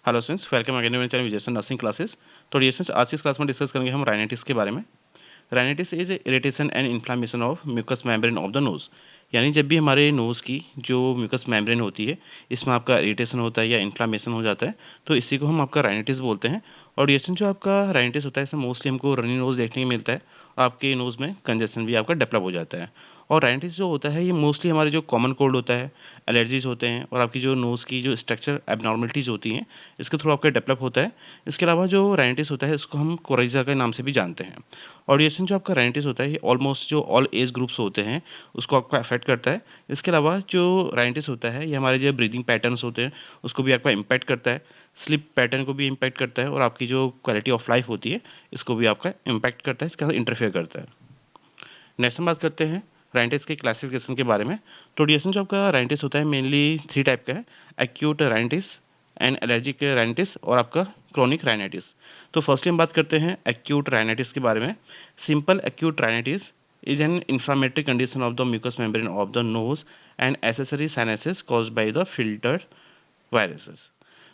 Hello students, welcome again मेरे channel विजय nursing classes. तो dear students, आज की क्लास में डिस्कस करेंगे हम राइनाइटिस के बारे में। Rhinitis is irritation and inflammation of mucous membrane of the nose. यानी जब भी हमारे नोज़ की जो म्यूकस मेम्ब्रेन होती है, इसमें आपका इरिटेशन होता है या इन्फ्लामेशन हो जाता है, तो इसी को हम आपका राइनाइटिस बोलते हैं। और डियर स्टूडेंट्स, जो आपका राइनाइटिस होता है, इसमें मोस्टली हमको रनी नोज़ देखने को मिलता है। आपके नोज़ में कंजेशन भी आपका डेवलप हो जाता है। और राइनाइटिस जो होता है, ये मोस्टली हमारे जो कॉमन कोल्ड होता है, एलर्जीज होते हैं और आपकी जो नोज़ की जो स्ट्रक्चर एबनॉर्मलिटीज़ होती हैं, इसके थ्रू आपका डेवलप होता है। इसके अलावा जो राइनाइटिस होता है, इसको हम कोराइजा के नाम से भी जानते हैं। और ये जो आपका राइनाइटिस होता है, ये ऑलमोस्ट जो ऑल एज ग्रुप्स होते हैं, उसको आपका अफेक्ट करता है। इसके अलावा जो राइनाइटिस होता है, ये हमारे जो ब्रीदिंग पैटर्न्स होते हैं, उसको भी आपका इम्पैक्ट करता है। स्लीप पैटर्न को भी इम्पैक्ट करता है और आपकी जो क्वालिटी ऑफ लाइफ होती है, इसको भी आपका इम्पैक्ट करता है, इसके अंदर इंटरफेयर करता है। नेक्स्ट हम बात करते हैं राइनाइटिस के क्लासिफिकेशन के बारे में। तो डिएशन जो आपका राइनाइटिस होता है, मेनली 3 टाइप का है: acute rhinitis, and allergic rhinitis और आपका क्रोनिक राइनाइटिस। तो फर्स्टली हम बात करते हैं एक्यूट राइनाइटिस के बारे में। Simple acute rhinitis is an inflammatory condition of the mucous membrane of the nose and accessory sinuses caused by the filtered viruses।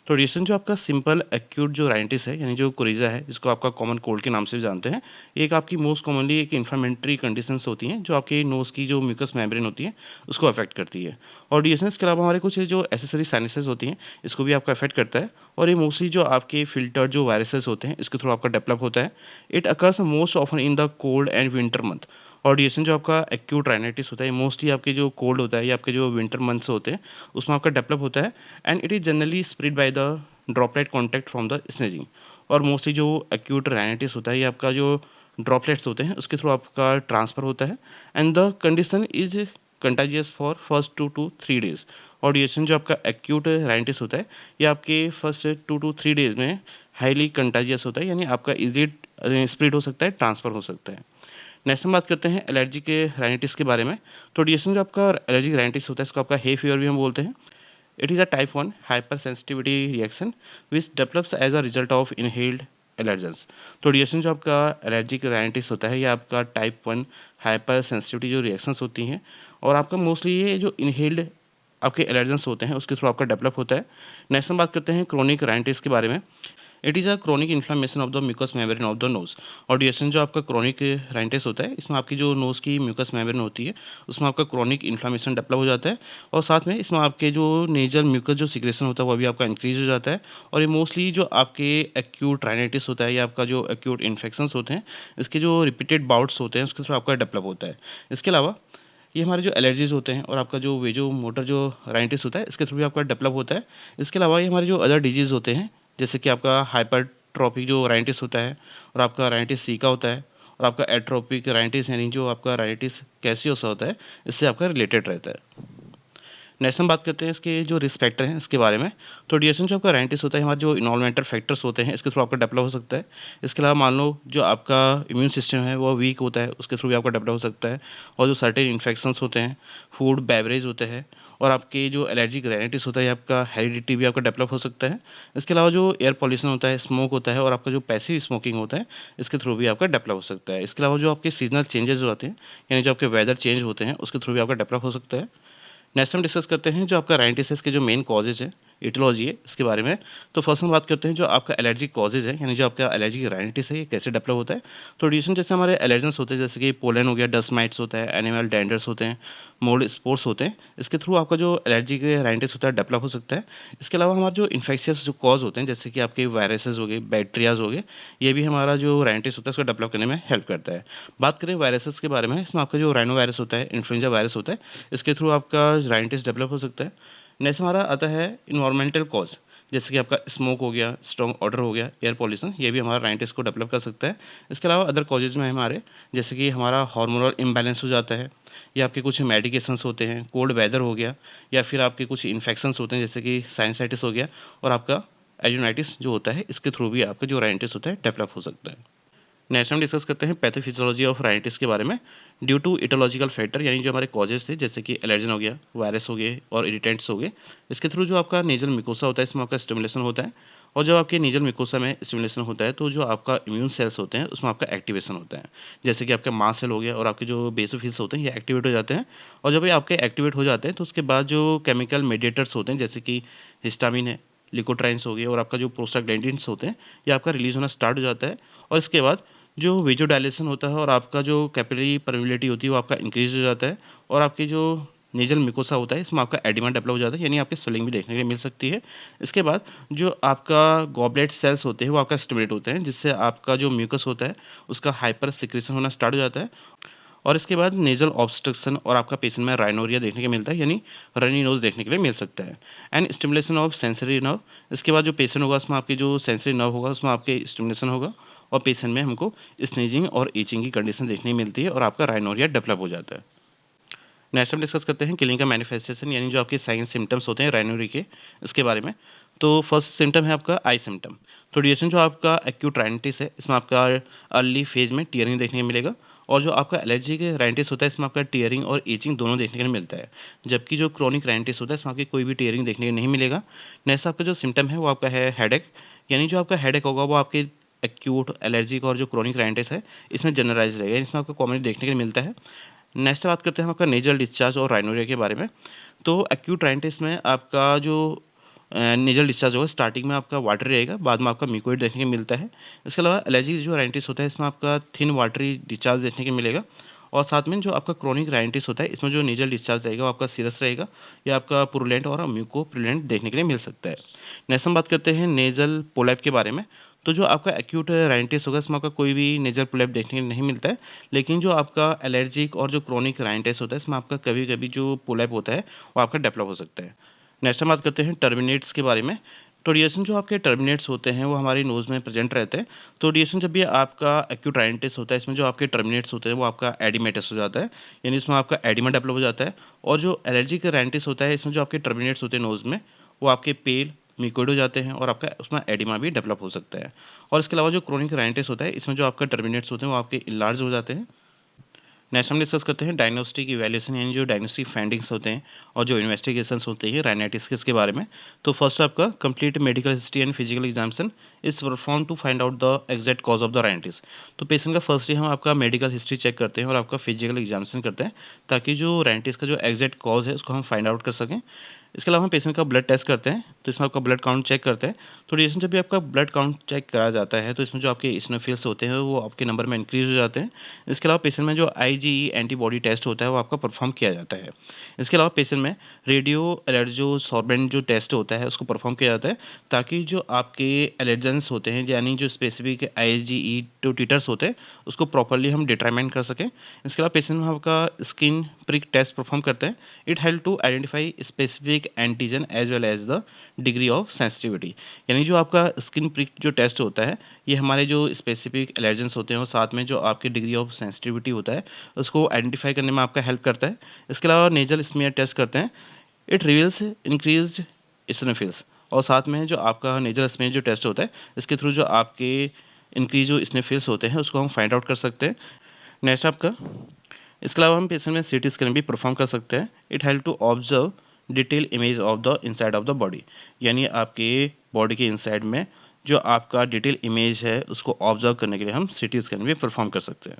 तो रिएक्शन जो आपका सिंपल एक्यूट जो राइनाइटिस है, यानी जो कोरिजा है, जिसको आपका कॉमन कोल्ड के नाम से भी जानते हैं, ये एक आपकी मोस्ट कॉमनली एक इन्फ्लामेटरी कंडीशंस होती हैं जो आपके नोज की जो म्यूकस मेम्ब्रेन होती है, उसको अफेक्ट करती है। और रिएक्शन के अलावा हमारे कुछ जो एसेसरी साइनसेस होती हैं, इसको भी आपका अफेक्ट करता है। और ये मोस्टली जो आपके फिल्टर जो वायरसेस होते हैं, इसके थ्रू आपका डेवलप होता है। It occurs most often in the cold and winter month. और ड्यूरेशन जो आपका एक्यूट राइनाइटिस होता है, मोस्टली आपके जो कोल्ड होता है या आपके जो विंटर मंथ्स होते हैं, उसमें आपका डेवलप होता है। And it is generally spread by the droplet contact from the स्नेजिंग। और मोस्टली जो एक्यूट राइनाइटिस होता है, ये आपका जो ड्रॉपलेट्स होते हैं, उसके थ्रू आपका ट्रांसफर होता है। And the condition is contagious for first 2 to 3 days. और ड्यूरेशन जो आपका एक्यूट राइनाइटिस होता है, ये आपके फर्स्ट 2 to 3 डेज में हाईली कंटाजियस होता है, यानी आपका इजीली स्प्रेड हो सकता है, ट्रांसफर हो सकता है। नेक्स्ट हम बात करते हैं एलर्जी के राइनाइटिस के बारे में। तो डिएशन जो आपका एलर्जिक राइनाइटिस होता है, इसको आपका हे फीवर भी हम बोलते हैं। It is a type 1 hypersensitivity reaction which develops as a result of inhaled allergens। तो डिएशन जो आपका एलर्जिक राइनाइटिस होता है, ये आपका टाइप 1 हाइपर सेंसिटिविटी जो रिएक्शंस होती हैं, और आपका मोस्टली ये जो इनहेल्ड आपके एलर्जेंस होते हैं, उसके थ्रू आपका डेवलप होता है। नेक्स्ट हम बात करते हैं क्रोनिक राइनाइटिस के बारे में। It is a chronic inflammation of the mucous membrane of the nose. और ड्यूरेशन जो आपका क्रोनिक राइनाइटिस होता है, इसमें आपकी जो नोज़ की म्यूकस मेम्ब्रेन होती है, उसमें आपका क्रोनिक इन्फ्लामेशन डेवलप हो जाता है। और साथ में इसमें आपके जो नेजल म्यूकस जो सिक्रेशन होता है, वो भी आपका इंक्रीज हो जाता है। और ये मोस्टली जो आपके एक्यूट राइनाइटिस होता है या आपका जो एक्यूट इन्फेक्शंस होते हैं, इसके जो रिपीटेड बाउट्स होते हैं, उसके थ्रू आपका डेवलप होता है। इसके अलावा ये हमारे जो एलर्जीज़ होते हैं और आपका जो वेजो मोटर जो राइनाइटिस होता है, इसके थ्रू भी आपका डेवलप होता है। इसके अलावा ये हमारे जो अदर डिजीज़ होते हैं, जैसे कि आपका हाइपरट्रॉफिक जो राइनाइटिस होता है, और आपका राइनाइटिस सी का होता है, और आपका एट्रोपिक राइनाइटिस यानी जो आपका राइनाइटिस कैसियोसा होता है, इससे आपका रिलेटेड रहता है। नेक्स्ट हम बात करते हैं इसके जो रिस्क फैक्टर हैं, इसके बारे में। तो डिएशन जो आपका राइनाइटिस होता है, हमारे जो इन्वायरमेंटल फैक्टर्स होते हैं, इसके थ्रू आपका डेवलप हो सकता है। इसके अलावा मान लो जो आपका इम्यून सिस्टम है, वो वीक होता है, उसके थ्रू भी आपका डेवलप हो सकता है। और जो सर्टेन इन्फेक्शंस होते हैं, फूड बेवरेज होते हैं, और आपके जो एलर्जिक राइनाइटिस होता है, आपका हेरिडिटी भी आपका डेवलप हो सकता है। इसके अलावा जो एयर पॉल्यूशन होता है, स्मोक होता है, और आपका जो पैसिव स्मोकिंग होता है, इसके थ्रू भी आपका डेवलप हो सकता है। इसके अलावा जो आपके सीजनल चेंजेस जो आते हैं, यानी जो आपके वेदर चेंज होते हैं, उसके थ्रू भी आपका डेवलप हो सकता है। नेक्स्ट हम डिस्कस करते हैं जो आपका राइनाइटिस के जो मेन कॉजेज है, इटियोलॉजी है, इसके बारे में। तो फर्स्ट हम बात करते हैं जो आपका एलर्जिक कॉजेज है, यानी जो आपका एलर्जिक राइनाइटिस है, ये कैसे डेवलप होता है। तो ड्यूरेशन जैसे हमारे एलर्जेंस होते हैं, जैसे कि पोलन हो गया, डस्ट माइट्स होता है, एनिमल डेंडर्स होते हैं, मोल्ड स्पोर्स होते हैं, इसके थ्रू आपका जो एलर्जिक राइनाइटिस होता है, डेवलप हो सकता है। इसके अलावा हमारे जो इन्फेक्शियस जो कॉज होते हैं, जैसे कि आपके वायरसेस हो गए, बैक्टीरियाज हो गए, ये भी हमारा जो राइनाइटिस होता है, उसको डेवलप करने में हेल्प करता है। बात करें वायरसेस के बारे में, इसमें आपका जो राइनो वायरस होता है, इन्फ्लुएंजा वायरस होता है, इसके थ्रू आपका राइनाइटिस डेवलप हो सकता है। नेक्स्ट हमारा आता है इन्वायरमेंटल कॉज, जैसे कि आपका स्मोक हो गया, स्ट्रॉन्ग ऑडर हो गया, एयर पॉल्यूशन, ये भी हमारा राइनाइटिस को डेवलप कर सकता है। इसके अलावा अदर कॉजेज में हमारे, जैसे कि हमारा हार्मोनल इम्बैलेंस हो जाता है, या आपके कुछ मेडिकेशंस होते हैं, कोल्ड वेदर हो गया, या फिर आपके कुछ इन्फेक्शंस होते हैं, जैसे कि साइनसाइटिस हो गया, और आपका एडिनोइटिस जो होता है, इसके थ्रू भी आपका जो राइनाइटिस होता है, डेवलप हो सकता है। नेक्स्ट हम डिस्कस करते हैं पैथोफिजियोलॉजी ऑफ राइनाइटिस के बारे में। ड्यू टू इटोलॉजिकल फैक्टर, यानी जो हमारे कॉजेज थे, जैसे कि एलर्जन हो गया, वायरस हो गए, और इरिटेंट्स हो गए, इसके थ्रू जो आपका नेजल मिकोसा होता है, इसमें आपका स्टिमुलेशन होता है। और जब आपके नेजल मिकोसा में स्टिमुलेशन होता है, तो जो आपका इम्यून सेल्स होते हैं, उसमें आपका एक्टिवेशन होता है। जैसे कि आपका मास सेल हो गया, और आपके जो बेसोफिल्स होते हैं, ये एक्टिवेट हो जाते हैं। और जब ये आपके एक्टिवेट हो जाते हैं, तो उसके बाद जो केमिकल मेडिएटर्स होते हैं, जैसे कि हिस्टामिन है, लिकोट्राइन्स हो गए और आपका जो प्रोस्टाग्लैंडिन्स होते हैं ये आपका रिलीज होना स्टार्ट हो जाता है। और इसके बाद जो वेजोडाइलेशन होता है और आपका जो कैपिलरी परमिबिलिटी होती है वो आपका इंक्रीज हो जाता है और आपकी जो नेजल मिकोसा होता है इसमें आपका एडिमा डेवलप हो जाता है, यानी आपकी स्वेलिंग भी देखने के लिए मिल सकती है। इसके बाद जो आपका गॉबलेट सेल्स होते हैं वो आपका स्टिमुलेट होते हैं, जिससे आपका जो म्यूकस होता है उसका हाइपर सिक्रेशन होना स्टार्ट हो जाता है। और इसके बाद नेजल ऑब्स्ट्रक्शन और आपका पेशेंट में राइनोरिया देखने को मिलता है, यानी रनी नोज देखने के लिए मिल सकता है। And stimulation of sensory nerve, इसके बाद जो पेशेंट होगा उसमें आपकी जो सेंसरी नर्व होगा उसमें आपके स्टिमुलेशन होगा और पेशेंट में हमको स्नीजिंग और ईचिंग की कंडीशन देखने मिलती है और आपका राइनोरिया डेवलप हो जाता है। नेक्स्ट हम डिस्कस करते हैं क्लिनिकल मैनिफेस्टेशन, यानी जो आपके साइन सिम्टम्स होते हैं राइनोरी के, इसके बारे में। तो फर्स्ट सिम्टम है आपका आई सिम्टम। तो ड्यूरेशन जो आपका एक्यूट राइनिटिस है इसमें आपका अर्ली फेज में टीयरिंग देखने को मिलेगा और जो आपका एलर्जी के राइनिटिस होता है इसमें आपका टीयरिंग और ईचिंग दोनों देखने को मिलता है, जबकि जो क्रोनिक राइनिटिस होता है इसमें आपकी कोई भी टीयरिंग देखने को नहीं मिलेगा। नेक्स्ट आपका जो सिम्टम है वो आपका है हेडेक, यानी जो आपका हेडेक होगा वो आपके एक्यूट एलर्जिक और जो क्रोनिक राइनिटिस है इसमें जनरलाइज रहेगा, इसमें आपको कॉमनली देखने को मिलता है। नेक्स्ट बात करते हैं हम आपका नेजल डिस्चार्ज और राइनोरिया के बारे में। तो एक्यूट राइनिटिस में आपका जो नेजल डिस्चार्ज होगा स्टार्टिंग में आपका वाटरी रहेगा, बाद में आपका म्यूकोइड देखने को मिलता है। इसके अलावा एलर्जी जो राइनिटिस होता है इसमें आपका थिन वाटरी डिस्चार्ज देखने को मिलेगा और साथ में जो आपका क्रोनिक राइनिटिस होता है इसमें जो नेजल डिस्चार्ज रहेगा वो आपका सीरस रहेगा या आपका पुरुलेंट और म्यूको प्रुलेंट देखने के लिए मिल सकता है। नेक्स्ट हम बात करते हैं नेजल पोलैप के बारे में। तो जो आपका एक्यूट राइनिटिस होगा इसमें आपका कोई भी नेजल पोलैप देखने को नहीं मिलता है, लेकिन जो आपका एलर्जिक और जो क्रोनिक राइनिटिस होता है इसमें आपका कभी कभी जो पोलैप होता है वो आपका डेवलप हो सकता है। नेक्स्ट हम बात करते हैं टर्मिनेट्स के बारे में। तो रिएक्शन जो आपके टर्मिनेट्स होते हैं वो हमारी नोज़ में प्रेजेंट रहते हैं। तो रिएक्शन जब भी आपका एक्यूट राइनिटिस होता है इसमें जो आपके टर्मिनेट्स होते हैं वो आपका एडिमेटस हो जाता है, यानी इसमें आपका एडिमा डेवलप हो जाता है। और जो एलर्जिक राइनिटिस होता है इसमें जो आपके टर्मिनेट्स होते हैं नोज़ में वो आपके पेल म्यूकोइड हो जाते हैं और आपका उसमें एडिमा भी डेवलप हो सकता है। और इसके अलावा जो क्रोनिक राइनिटिस होता है इसमें जो आपका टर्मिनेट्स होते हैं वो आपके इलार्ज हो जाते हैं। नेक्स्ट हम डिस्कस करते हैं डायग्नोस्टिक इवैल्यूएशन, यानी जो डायग्नोस्टिक फाइंडिंग्स होते हैं और जो इन्वेस्टिगेशंस होते हैं राइनाइटिस के बारे में। तो फर्स्ट आपका complete medical history and physical examination is perform to find out the exact cause of the rhinitis. तो पेशेंट का फर्स्टली हम आपका मेडिकल हिस्ट्री चेक करते हैं और आपका फिजिकल एग्जामिनेशन करते हैं ताकि जो राइनाइटिस का जो एग्जैक्ट कॉज है उसको हम फाइंड आउट कर सकें। इसके अलावा हम पेशेंट का ब्लड टेस्ट करते हैं, तो इसमें आपका ब्लड काउंट चेक करते हैं। तो रिएक्शन जब भी आपका ब्लड काउंट चेक करा जाता है तो इसमें जो आपके इसिनोफिल्स होते हैं वो आपके नंबर में इंक्रीज हो जाते हैं। इसके अलावा पेशेंट में जो आईजीई एंटीबॉडी टेस्ट होता है वो आपका परफॉर्म किया जाता है। इसके अलावा पेशेंट में रेडियो एलर्जो सॉर्बेंट जो टेस्ट होता है उसको परफॉर्म किया जाता है ताकि जो आपके एलर्जेंस होते हैं यानी जो स्पेसिफिक आईजीई जो टीटर्स होते हैं उसको प्रॉपरली हम डिटरमाइन कर सकें। इसके अलावा पेशेंट में आपका स्किन प्रिक टेस्ट परफॉर्म करते हैं। It help to identify specific antigen as well as the degree of sensitivity, यानी जो आपका स्किन प्रिक जो टेस्ट होता है ये हमारे जो स्पेसिफिक एलर्जेंस होते हैं और साथ में जो आपकी डिग्री ऑफ सेंसिटिविटी होता है उसको आइडेंटिफाई करने में आपका हेल्प करता है। इसके अलावा नेजल स्मीयर टेस्ट करते हैं। इट रिवील्स इंक्रीज्ड इसिनोफिल्स, और साथ में जो आपका नेजल स्मीयर जो टेस्ट होता है इसके थ्रू जो आपके इंक्रीज जो इसिनोफिल्स होते हैं उसको हम फाइंड आउट कर सकते हैं। नेक्स्ट आपका इसके अलावा हम पेशेंट में सीटी स्कैन भी परफॉर्म कर सकते हैं। It help to observe detail image of the inside of the body, यानी आपके बॉडी के इनसाइड में जो आपका डिटेल इमेज है उसको ऑब्जर्व करने के लिए हम सीटी स्कैन भी परफॉर्म कर सकते हैं।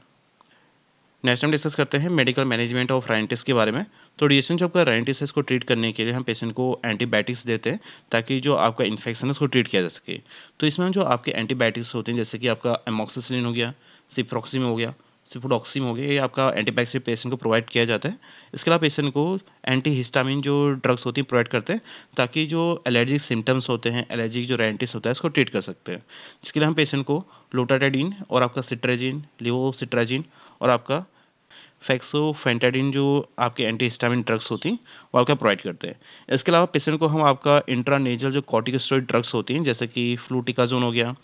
नेक्स्ट हम डिस्कस करते हैं मेडिकल मैनेजमेंट ऑफ राइनिटिस के बारे में। तो रिएक्शन जो आपका राइनिटिस है इसको ट्रीट करने के लिए हम पेशेंट को एंटीबायोटिक्स देते हैं ताकि जो आपका इन्फेक्शन है उसको ट्रीट किया जा सके। तो इसमें जो आपके एंटीबायोटिक्स होते हैं जैसे कि आपका एमोक्सिसिलिन हो गया, सिप्रोक्सिम हो गया, सिफोडॉक्सिम हो गया, ये आपका एंटीबायोटिक पेशेंट को प्रोवाइड किया जाता है। इसके अलावा पेशेंट को एंटी हिस्टामिन जो ड्रग्स होती हैं प्रोवाइड करते हैं ताकि जो एलर्जिक सिम्टम्स होते हैं, एलर्जिक जो राइनिटिस होता है उसको ट्रीट कर सकते हैं। इसके लिए हम पेशेंट को लोटाटाइडिन और आपका सिट्राजिन, लिवोसिट्राजिन और आपका फेक्सोफेंटाडिन जो आपके एंटी हिस्टामिन ड्रग्स होती हैं वो आपका प्रोवाइड करते हैं। इसके अलावा पेशेंट को हम आपका इंट्रानेजल जो कॉर्टिकोस्टेरॉइड ड्रग्स होती हैं जैसे कि फ्लूटिकाजोन हो गया,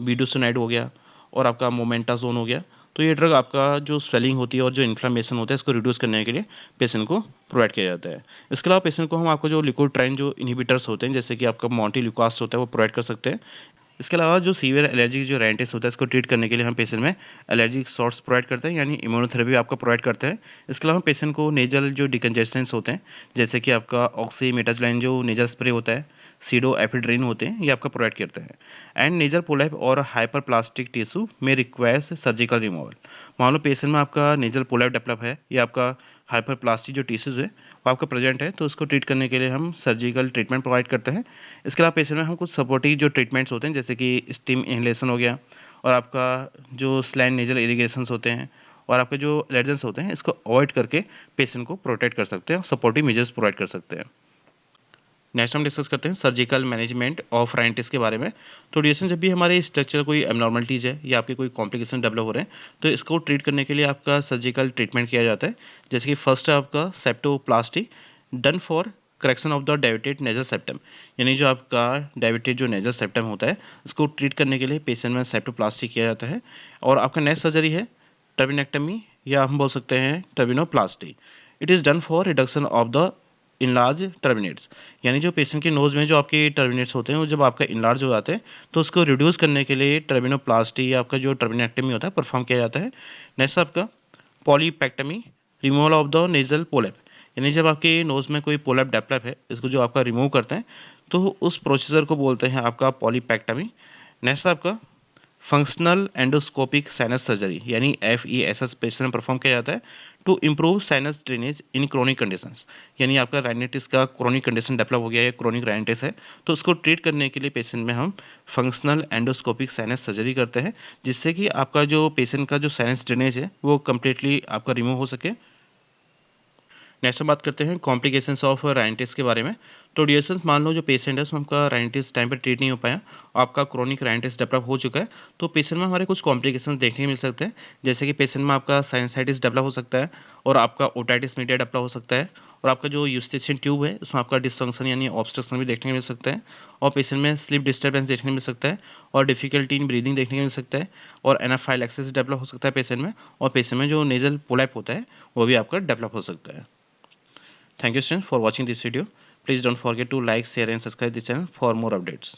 बिडोसिनाइड हो गया और आपका मोमेंटाजोन हो गया, तो ये ड्रग आपका जो स्वेलिंग होती है और जो इन्फ्लेमेशन होता है इसको रिड्यूस करने के लिए पेशेंट को प्रोवाइड किया जाता है। इसके अलावा पेशेंट को हम आपको जो लिकोट्राइन जो इनहिबिटर्स होते हैं जैसे कि आपका मॉन्टेल्यूकास्ट होता है वो प्रोवाइड कर सकते हैं। इसके अलावा जो सीवियर एलर्जी जो राइनिटिस होता है इसको ट्रीट करने के लिए हम पेशेंट में एलर्जिक शॉट्स प्रोवाइड करते हैं, यानी इम्यूनोथेरेपी आपका प्रोवाइड करते हैं। इसके अलावा पेशेंट को नेजल जो डिकंजेस्टेंट्स होते हैं जैसे कि आपका ऑक्सीमेटाजोलाइन जो नेजल स्प्रे होता है, सीडो एपिड्रिन होते हैं, ये आपका प्रोवाइड करते हैं। एंड नेजल पोलैप और हाइपर प्लास्टिक टिश्यू में रिक्वायर्स सर्जिकल रिमूवल। मान लो पेशेंट में आपका नेजल पोलैप डेवलप है या आपका हाइपर प्लास्टिक जो टिश्यूज है आपका प्रेजेंट है, तो उसको ट्रीट करने के लिए हम सर्जिकल ट्रीटमेंट प्रोवाइड करते हैं। इसके अलावा पेशेंट में हम कुछ सपोर्टिव जो ट्रीटमेंट्स होते हैं, जैसे कि स्टीम इन्हेलेशन हो गया, और आपका जो स्लैन नेजल इरिगेशंस होते हैं, और आपके जो एलर्जेंस होते हैं, इसको अवॉइड करके पेशेंट को प्रोटेक्ट कर सकते हैं और सपोर्टिव मेजर्स प्रोवाइड कर सकते हैं। नेक्स्ट हम डिस्कस करते हैं सर्जिकल मैनेजमेंट ऑफ राइनिटिस के बारे में। तो ड्यूरेशन जब भी हमारे स्ट्रक्चर कोई एबनॉर्मलिटीज़ है या आपके कोई कॉम्प्लिकेशन डेवलप हो रहे हैं, तो इसको ट्रीट करने के लिए आपका सर्जिकल ट्रीटमेंट किया जाता है। जैसे कि फर्स्ट है आपका septoplasty, done for correction of the डायबिटेड नेजल सेप्टम, यानी जो आपका डायबिटेड जो नेजल सेप्टम होता है, इसको ट्रीट करने के लिए पेशेंट में सेप्टोप्लास्टी किया जाता है। और आपका नेक्स्ट सर्जरी है टर्बिनेक्टमी, या हम बोल सकते हैं turbinoplasty. It is done for reduction of the enlarge turbinates, यानी जो पेशेंट के नोज़ में जो आपके टर्मिनेट्स होते हैं, वो जब आपका इनलार्ज हो जाते हैं, तो उसको रिड्यूस करने के लिए टर्बिनोप्लास्टी या आपका जो टर्बिनेक्टमी होता है परफॉर्म किया जाता है। नेक्स्ट आपका पॉलीपेक्टमी, रिमूवल ऑफ द नेजल पोलैप, यानी जब आपके नोज़ में कोई पोलैप डेवलप है, इसको जो आपका रिमूव करते हैं, तो उस प्रोसीजर को बोलते हैं आपका पॉलीपेक्टमी। नेक्स्ट आपका फंक्शनल एंडोस्कोपिक साइनस सर्जरी, यानी FESS पेशेंट में परफॉर्म किया जाता है to improve sinus drainage in chronic conditions, यानी आपका राइनिटिस का क्रोनिक कंडीशन डेवलप हो गया है, क्रोनिक राइनिटिस है, तो उसको ट्रीट करने के लिए पेशेंट में हम फंक्शनल एंडोस्कोपिक साइनस सर्जरी करते हैं, जिससे कि आपका जो पेशेंट का जो साइनस ड्रेनेज है वो कम्प्लीटली आपका रिमूव हो सके। नेक्स्ट हम बात करते हैं कॉम्प्लिकेशंस ऑफ राइनिटिस के बारे में। तो ड्यूरेशन मान लो जो पेशेंट है उसमें आपका राइनिटिस टाइम पर ट्रीट नहीं हो पाया, आपका क्रोनिक राइनिटिस डेवलप हो चुका है, तो पेशेंट में हमारे कुछ कॉम्प्लिकेशंस देखने को मिल सकते हैं। जैसे कि पेशेंट में आपका साइनसाइटिस डेवलप हो सकता है, और आपका ओटाइटिस मीडिया डेवलप हो सकता है, और आपका जो यूस्टेशियन ट्यूब है उसमें आपका डिसफंक्शन यानी ऑब्स्ट्रक्शन भी देखने को मिल सकता है, और पेशेंट में स्लीप डिस्टर्बेंस देखने को मिल सकता है, और डिफिकल्टी इन ब्रीदिंग देखने को मिल सकता है, और एनाफाइलैक्सिस डेवलप हो सकता है पेशेंट में, और पेशेंट में जो नेजल पोलैप होता है वो भी आपका डेवलप हो सकता है। Thank you students for watching this video. Please don't forget to like, share and subscribe this channel for more updates.